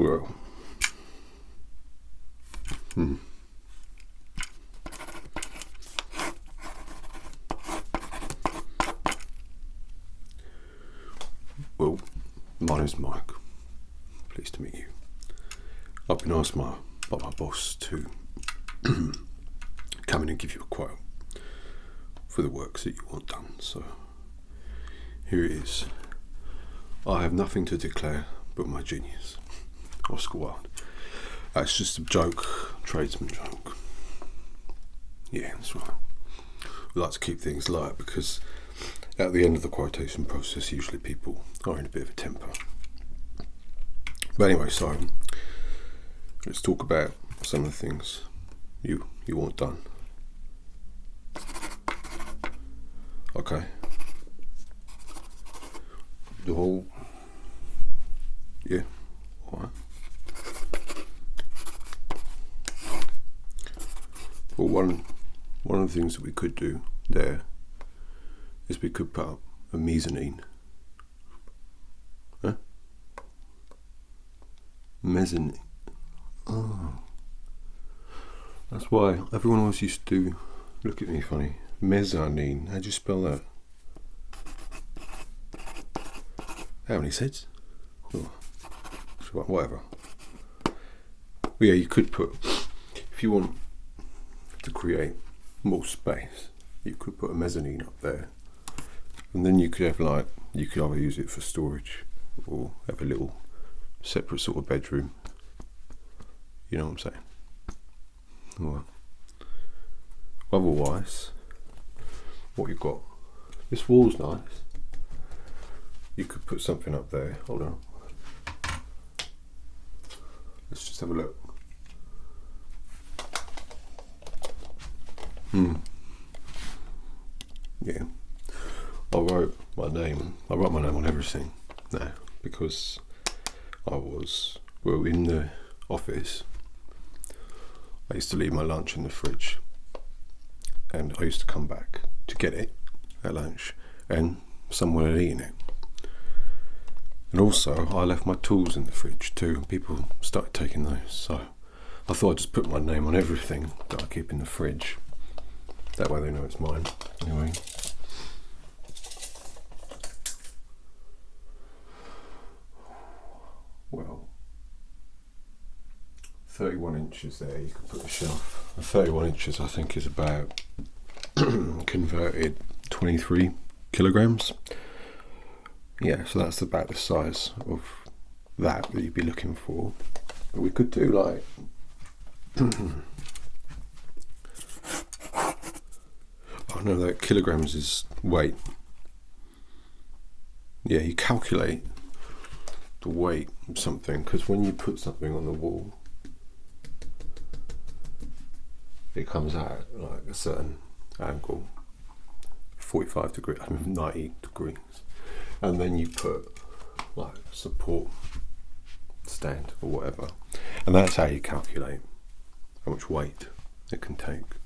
Well, Well, my name's Mike. Pleased to meet you. I've been asked by my boss to come in and give you a quote for the works that you want done. So here it is. I have nothing to declare but my genius. Oscar Wilde. That's just a joke, tradesman joke. Yeah, that's right. We like to keep things light because at the end of the quotation process, usually people are in a bit of a temper. But anyway, so let's talk about some of the things you want done. Okay. The whole, yeah, all right. Well, one of the things that we could do there is we could put up a mezzanine. Huh? Mezzanine. Oh. That's why everyone always used to look at me funny. Mezzanine. How do you spell that? How many sids? Oh. Whatever. Well, yeah, you could put, if you want to create more space, you could put a mezzanine up there. And then you could have you could either use it for storage or have a little separate sort of bedroom. You know what I'm saying? Alright. Otherwise, what you've got, this wall's nice. You could put something up there. Hold on. Let's just have a look. Yeah. I wrote my name on everything now because I was, in the office. I used to leave my lunch in the fridge and I used to come back to get it at lunch and someone had eaten it. And also I left my tools in the fridge too. People started taking those, so I thought I'd just put my name on everything that I keep in the fridge. That way they know it's mine. Anyway. Well, 31 inches there, you could put a shelf. 31 inches I think is about converted 23 kilograms. Yeah, so that's about the size of that you'd be looking for. But we could do like I know that kilograms is weight. Yeah, you calculate the weight of something because when you put something on the wall, it comes out like a certain angle, 45 degrees, 90 degrees, and then you put like support stand or whatever, and that's how you calculate how much weight it can take.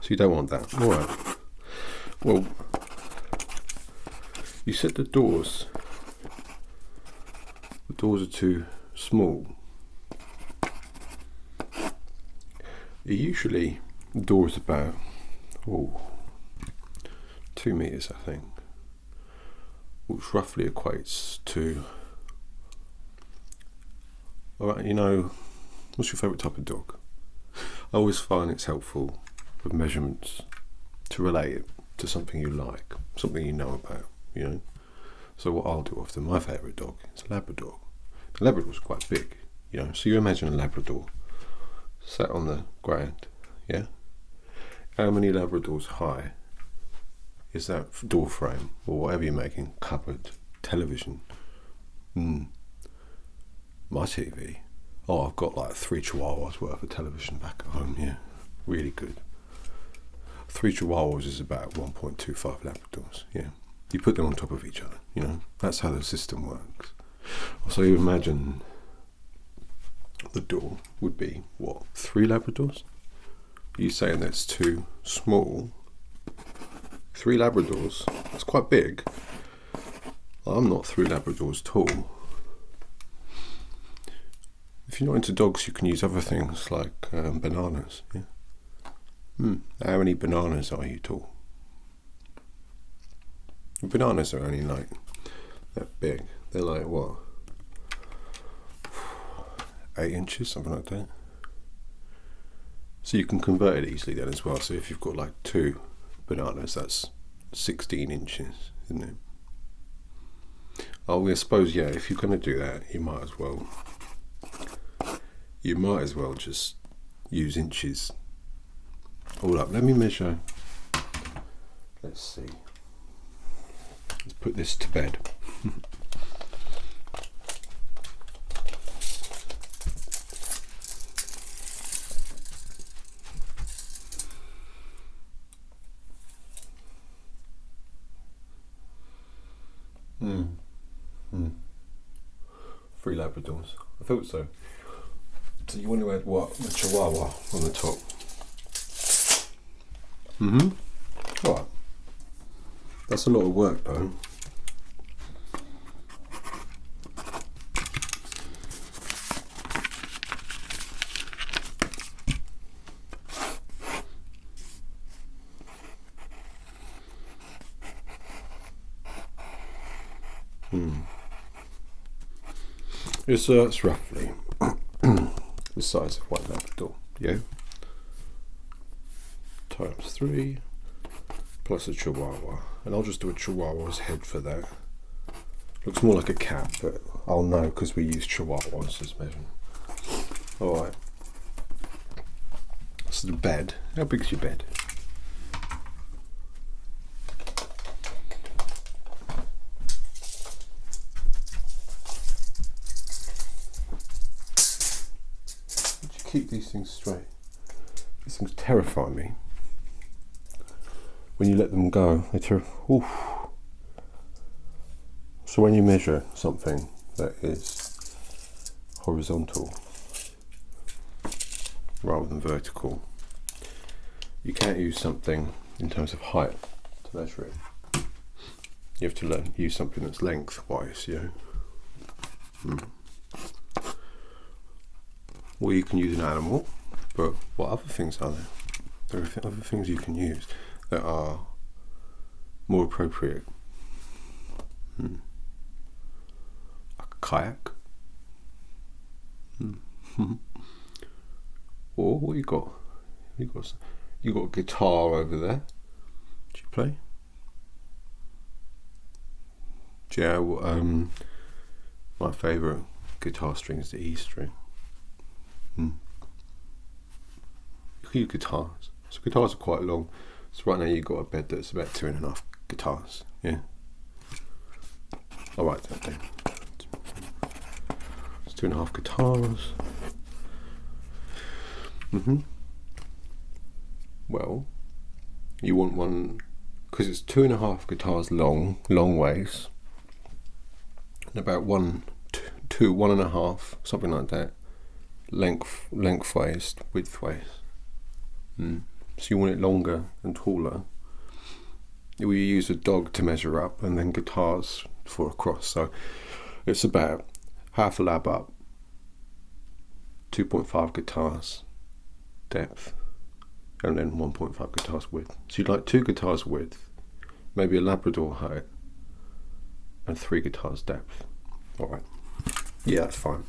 So you don't want that. All right. Well, you said the doors are too small. Usually the door is about 2 meters, I think, which roughly equates to, alright, what's your favourite type of dog? I always find it's helpful with measurements to relate it to something you like, something you know about, So what I'll do often, my favourite dog is a Labrador. The Labrador's quite big, so you imagine a Labrador sat on the ground, yeah? How many Labradors high is that door frame or whatever you're making, cupboard, television? My TV, I've got like 3 Chihuahuas worth of television back at home, yeah, really good. 3 Chihuahuas is about 1.25 Labradors, yeah. You put them on top of each other, that's how the system works. So you imagine the door would be, 3 Labradors? Are you saying that's too small? 3 Labradors, that's quite big. I'm not 3 Labradors tall. if you're not into dogs, you can use other things like bananas. Yeah. How many bananas are you tall? Bananas are only like that big. They're like what? 8 inches, something like that. So you can convert it easily then as well. So if you've got like 2 bananas, that's 16 inches, isn't it? Oh, I suppose, yeah, if you're going to do that, you might as well just use inches all up. Let me measure. Let's see. Let's put this to bed. Three Labradors. I thought so. So you want to add what? The Chihuahua on the top. Alright. That's a lot of work though. It's roughly the size of one Labrador, yeah? Times 3 plus a Chihuahua. And I'll just do a Chihuahua's head for that. Looks more like a cat, but I'll know because we use Chihuahuas as measuring. Alright. So the bed. How big's your bed? Keep these things straight. These things terrify me. When you let them go, they oof. So when you measure something that is horizontal rather than vertical, you can't use something in terms of height to measure it. You have to use something that's lengthwise, you know. Or you can use an animal, but what other things are there? There are other things you can use that are more appropriate. Like a kayak. Or what you got? You got a guitar over there. Do you play? Yeah, my favourite guitar string is the E string. You can use guitars. So guitars are quite long. So right now you've got a bed that's about 2.5 guitars. Yeah. I'll write that down. It's 2.5 guitars. Well, you want one because it's 2.5 guitars long ways, and about 1.5, something like that. Lengthways, widthways. So you want it longer and taller. We use a dog to measure up, and then guitars for across. So it's about half a lab up, 2.5 guitars depth, and then 1.5 guitars width. So you'd like 2 guitars width, maybe a Labrador height, and 3 guitars depth. Alright. Yeah, that's fine.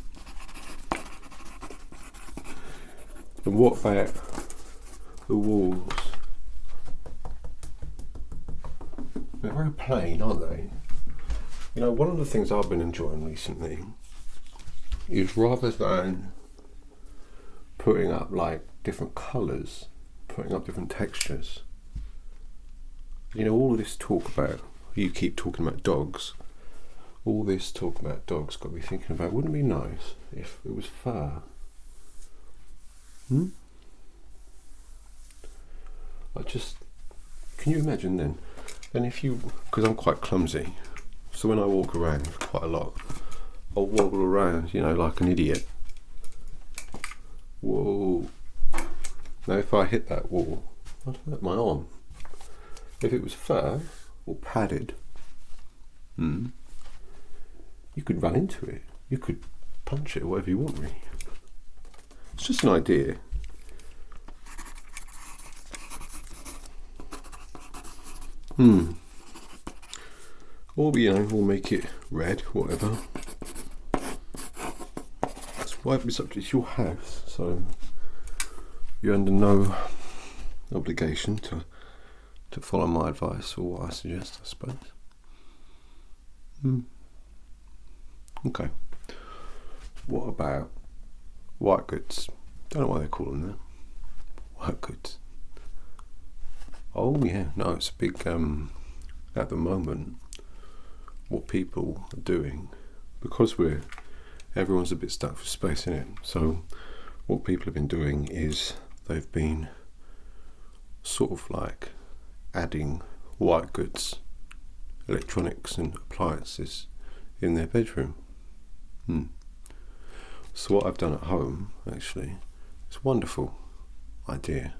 And what about the walls? They're very plain, aren't they? You know, one of the things I've been enjoying recently is rather than putting up like different colours, putting up different textures. You know, all this talk about, you keep talking about dogs, all this talk about dogs got me thinking about, wouldn't it be nice if it was fur? Can you imagine then? And if you, because I'm quite clumsy, so when I walk around quite a lot, I'll wobble around, you know, like an idiot. Whoa. Now if I hit that wall, I'd hurt my arm. If it was fur or padded, you could run into it. You could punch it, whatever you want, really. It's just an idea. Or, you know, we'll make it red, whatever. That's why it's your house, so you're under no obligation to follow my advice or what I suggest, I suppose. Okay. What about white goods? Don't know why they call them that. White goods. Oh yeah, no, it's a big, at the moment, what people are doing, because everyone's a bit stuck for space in it, so what people have been doing is they've been sort of like adding white goods, electronics and appliances in their bedroom. So what I've done at home, actually, it's a wonderful idea.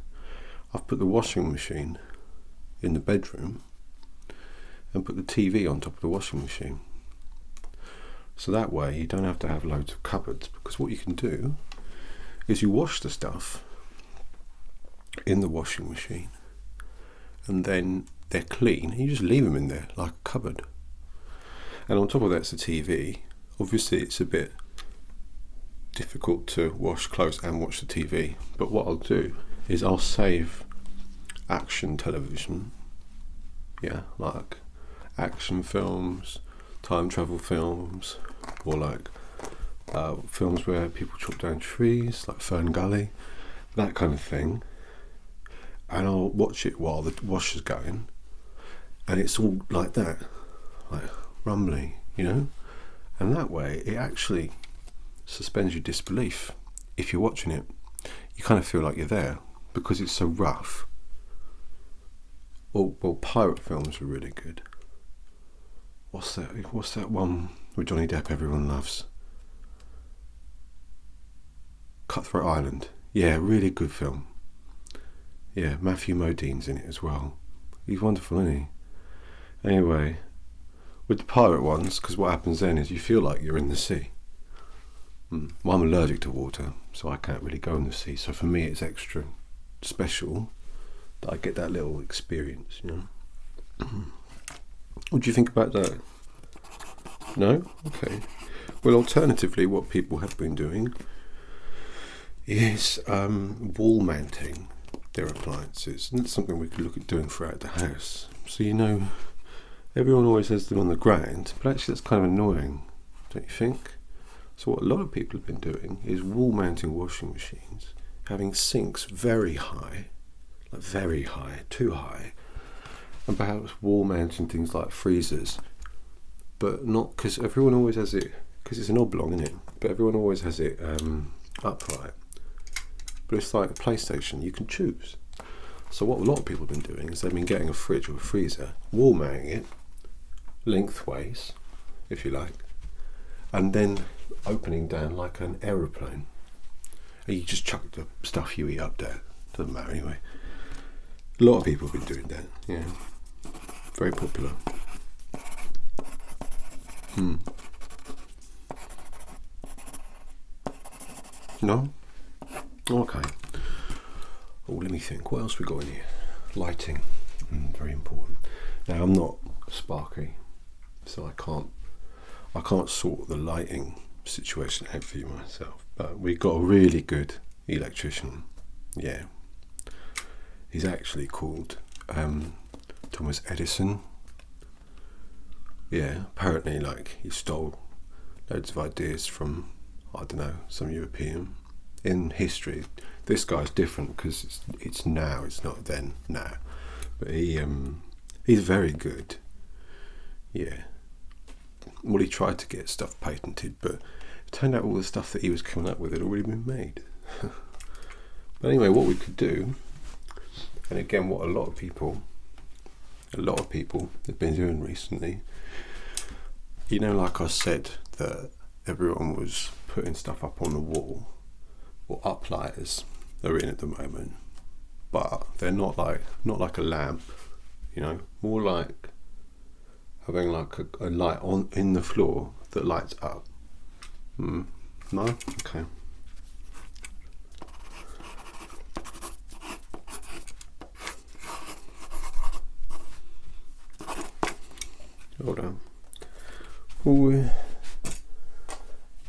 I've put the washing machine in the bedroom and put the TV on top of the washing machine. So that way you don't have to have loads of cupboards, because what you can do is you wash the stuff in the washing machine and then they're clean and you just leave them in there like a cupboard. And on top of that's the TV. Obviously it's a bit difficult to wash clothes and watch the TV, but what I'll do is I'll save action television, like action films, time travel films, or like films where people chop down trees, like Fern Gully, that kind of thing, and I'll watch it while the wash is going, and it's all like that, like rumbly, you know, and that way it actually suspends your disbelief. If you're watching it, you kind of feel like you're there because it's so rough. Well, pirate films are really good. What's that one with Johnny Depp everyone loves? Cutthroat Island. Yeah, really good film. Yeah, Matthew Modine's in it as well. He's wonderful, isn't he? Anyway, with the pirate ones, because what happens then is you feel like you're in the sea. Well, I'm allergic to water, so I can't really go in the sea. So for me, it's extra special that I get that little experience, you know. What do you think about that? No? Okay. Well, alternatively, what people have been doing is wall mounting their appliances. And that's something we could look at doing throughout the house. So, you know, everyone always has them on the ground, but actually that's kind of annoying, don't you think? So what a lot of people have been doing is wall mounting washing machines, having sinks very high, like very high, too high, and perhaps wall mounting things like freezers, but not, because everyone always has it, because it's an oblong, isn't it? But everyone always has it upright. But it's like a PlayStation, you can choose. So what a lot of people have been doing is they've been getting a fridge or a freezer, wall mounting it lengthways, if you like, and then opening down like an aeroplane. And you just chuck the stuff you eat up there. Doesn't matter anyway. A lot of people have been doing that, yeah. Very popular. No? Okay. Oh, let me think. What else we got in here? Lighting. Very important. Now, I'm not sparky, so I can't sort the lighting situation out for you myself. But we got a really good electrician. Yeah. He's actually called Thomas Edison. Yeah, apparently, like, he stole loads of ideas from, I don't know, some European. In history, this guy's different because it's now, it's not then, now. But he's very good. Yeah. Well, he tried to get stuff patented, but it turned out all the stuff that he was coming up with had already been made. But anyway, what we could do, and again, what a lot of people have been doing recently, you know, like I said, that everyone was putting stuff up on the wall, or uplighters are in at the moment, but they're not like a lamp, you know, more like having like a light on in the floor that lights up. No? Okay. Hold on. Ooh,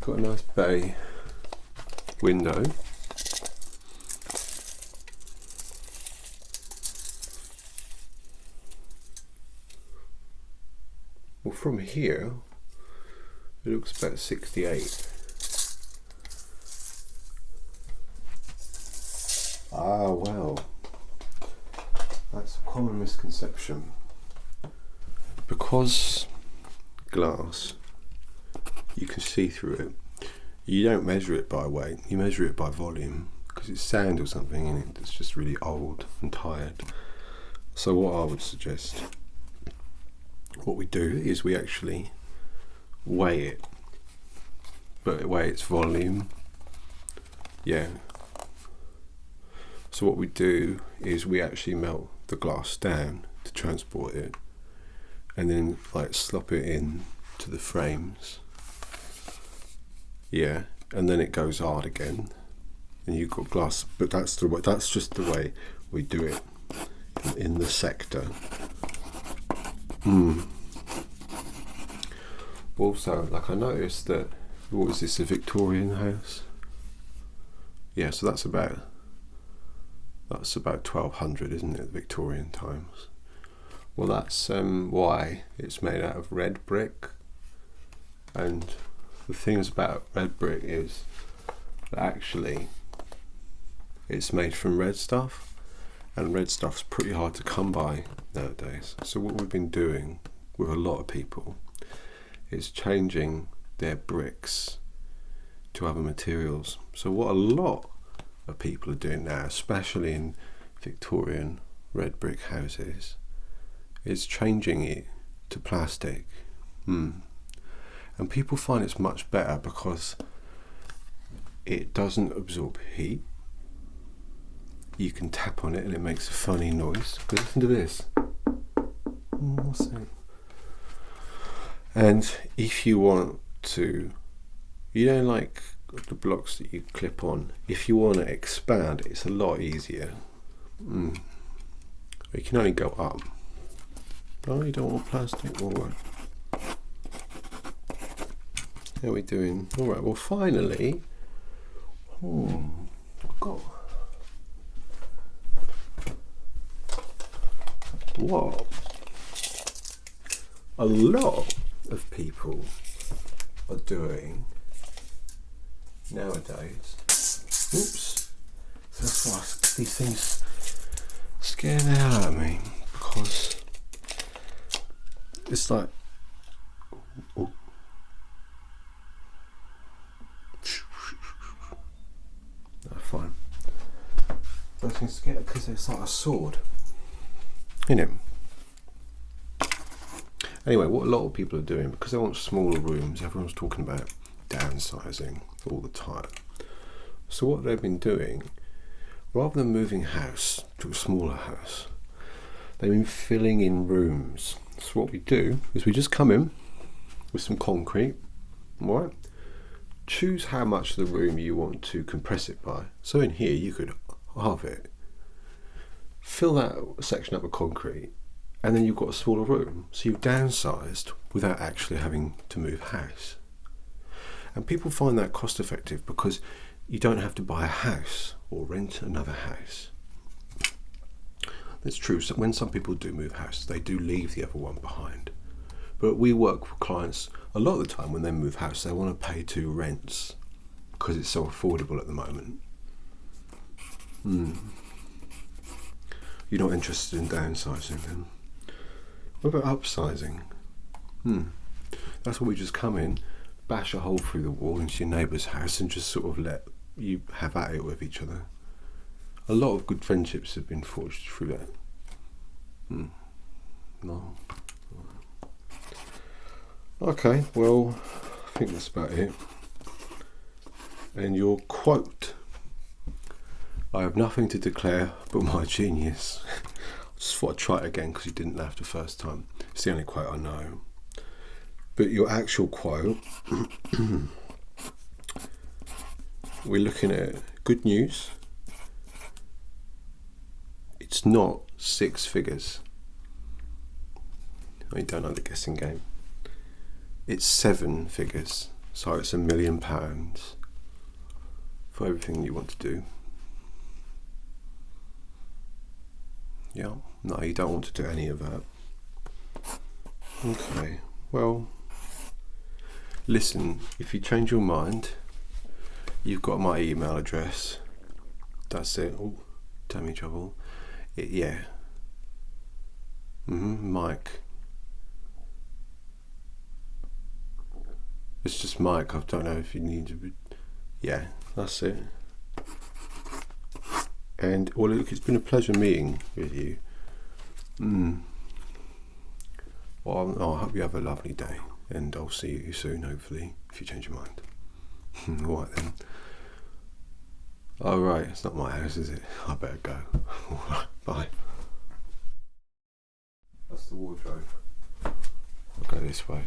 got a nice bay window. Well, from here, it looks about 68. Ah, well, that's a common misconception. Because glass, you can see through it. You don't measure it by weight, you measure it by volume, because it's sand or something in it that's just really old and tired. So what I would suggest, what we do is we actually weigh it, but weigh its volume. Yeah. So what we do is we actually melt the glass down to transport it, and then like slop it in to the frames. Yeah, and then it goes hard again, and you've got glass. But that's the way. That's just the way we do it in the sector. Also, like I noticed that, what was this, a Victorian house? Yeah, so that's about 1200, isn't it, Victorian times? Well, that's why it's made out of red brick. And the things about red brick is that actually it's made from red stuff, and red stuff's pretty hard to come by nowadays. So what we've been doing with a lot of people is changing their bricks to other materials. So what a lot of people are doing now, especially in Victorian red brick houses, is changing it to plastic. And people find it's much better because it doesn't absorb heat. You can tap on it and it makes a funny noise. Listen to this. What's that? And if you want to, like the blocks that you clip on, if you want to expand, it's a lot easier. You can only go up. Oh, you don't want plastic? Alright. How are we doing? Alright, well finally, I've got what a lot of people are doing nowadays. Oops. So that's why these things scare the hell out of me, because it's like, oh. No, fine. Those things scare, because it's like a sword, isn't it? Anyway, what a lot of people are doing, because they want smaller rooms, everyone's talking about downsizing all the time. So what they've been doing, rather than moving house to a smaller house, they've been filling in rooms. So what we do is we just come in with some concrete, right? Choose how much of the room you want to compress it by. So in here you could halve it, fill that section up with concrete, and then you've got a smaller room. So you've downsized without actually having to move house. And people find that cost effective because you don't have to buy a house or rent another house. It's true, so when some people do move house, they do leave the other one behind. But we work with clients a lot of the time when they move house, they want to pay two rents because it's so affordable at the moment. You're not interested in downsizing then? What about upsizing? That's where we just come in, bash a hole through the wall into your neighbour's house and just sort of let you have at it with each other. A lot of good friendships have been forged through that. No. Okay, well, I think that's about it. And your quote: I have nothing to declare but my genius. I just thought I'd try it again because you didn't laugh the first time. It's the only quote I know. But your actual quote, we're looking at good news. It's not 6 figures. Oh, you don't know the guessing game. It's 7 figures, so it's £1 million for everything you want to do. Yeah, no, you don't want to do any of that. Okay, well, listen, if you change your mind, you've got my email address. That's it. Oh, tummy trouble. Yeah. Mike. It's just Mike. I don't know if you need to be. Yeah, that's it. And well, look, it's been a pleasure meeting with you. Well, I hope you have a lovely day, and I'll see you soon, hopefully, if you change your mind. All right then. All right, it's not my house, is it? I better go. All right, bye. That's the wardrobe. I'll go this way.